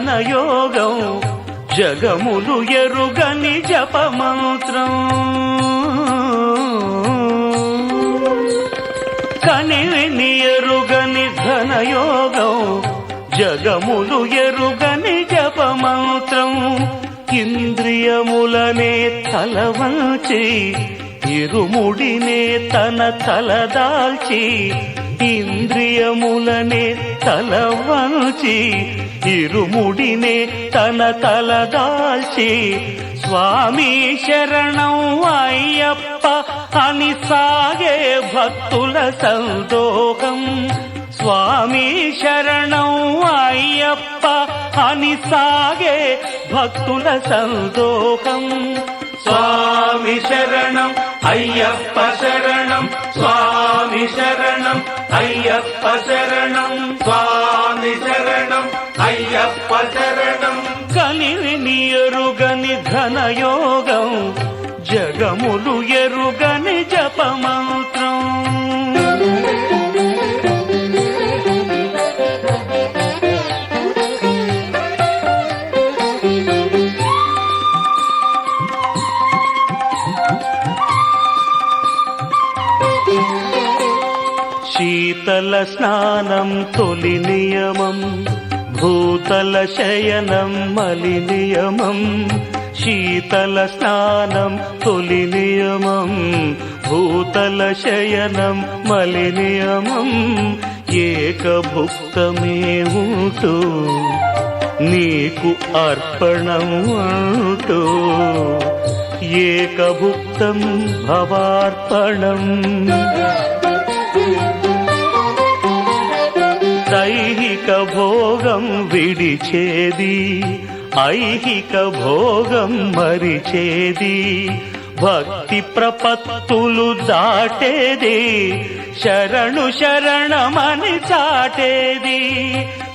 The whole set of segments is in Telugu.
ఘనయోగం జగములు ఎరుగని జపమంత్రం కనివిని ఎరుగని ఘనయోగం జగములు ఎరుగని జపమంత్రం ఇంద్రియములనే తలవంచి ఇరుముడినే తన తలదాల్చి ఇంద్రియములనే తలవంచి ఇరుముడినే తన తలదాల్చి స్వామి శరణం అయ్యప్ప అని సాగే భక్తుల సందోహం స్వామి శరణం అయ్యప్ప అని సాగే భక్తుల సందోహం స్వామి శరణం అయ్యప్ప శరణం స్వామి శరణం అయ్యప్ప శరణం స్వామి శరణం అయ్యప్ప శరణం కనివిని ఎరుగని ఘనయోగం జగములు ఎరుగని జపమంత్రం శీతల స్నానం తొలి నియమం భూతల శయనం మలి నియమం శీతల స్నానం తొలి నియమం భూతల శయనం మలి నియమం ఏకభుక్తమే ఉంటూ నీకు అర్పణం అంటూ ఏకభుక్తం భవార్పణం దైహిక భోగం విడిచేది ఐహిక భోగం మరిచేది భక్తి ప్రపత్తులు దాటేది శరణు శరణమని చాటేది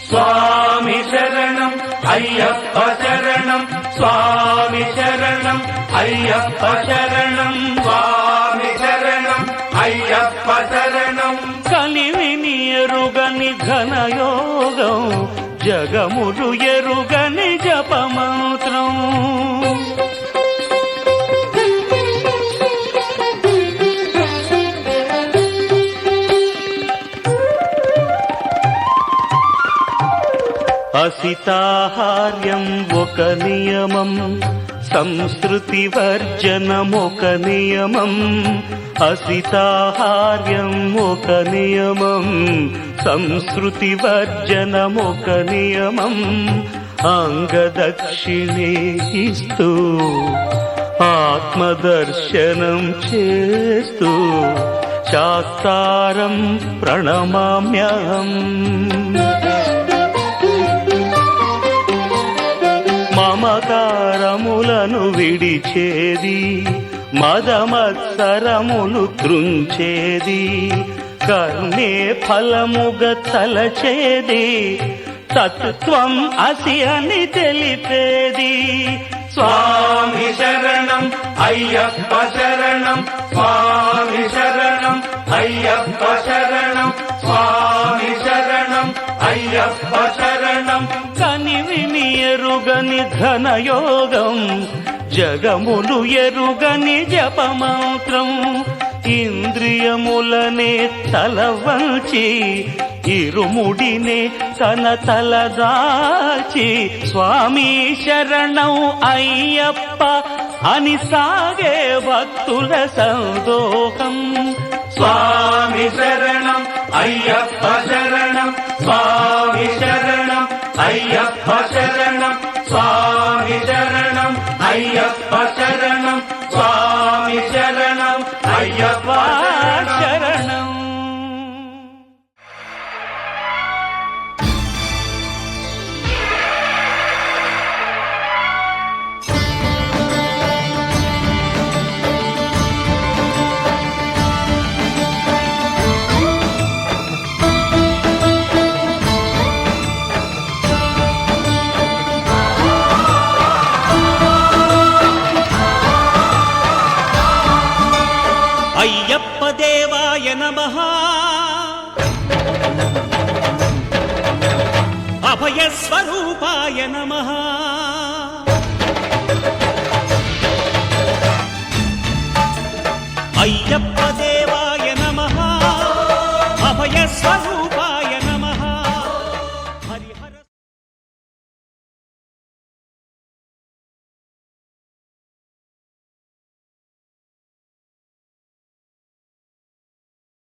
స్వామి శరణం అయ్యప్ప శరణం స్వామి శరణం అయ్యప్ప శరణం స్వామి శరణం అయ్యప్ప శరణం కలివిని ఎరుగని ఘనయోగం జగములు ఎరుగని జపమంత్రం అసితాహార్యం ఒక నియమం సంస్కృతి వర్జనం ఒక నియమం అసితాహార్యం ఒక నియమం సంస్కృతి వర్జనం ఒక నియమం అంగదక్షిణే ఇస్తూ ఆత్మదర్శనం చేస్తూ శాస్త్రారం ప్రణమామ్యహం మమకారములను విడిచేది మదమత్సరములు త్రుంచేది కర్మే ఫలముగ తలచేది తత్వం అసి అని తెలిపేది స్వామి శరణం అయ్యప్ప శరణం స్వామి శరణం అయ్యప్ప శరణం స్వామి శరణం అయ్యప్ప శరణం కనివిని ఎరుగని ఘనయోగం జగములు ఎరుగని జపమంత్రం ఇంద్రియములనే తలవంచి ఇరుముడినే తన తలదాచి స్వామి శరణం అయ్యప్ప అని సాగే భక్తుల సందోహం స్వామి శరణం అయ్యప్ప శరణం స్వామి శరణం అయ్యప్ప శరణం స్వామి శరణం అయ్యప్ప శరణం స్వామి శరణం అయ్యప్ప శరణం అయ్యప్ప దేవాయ నమః అభయస్వరూపాయ నమః. అయ్యప్ప దేవాయ నమః. అభయస్వరూపాయ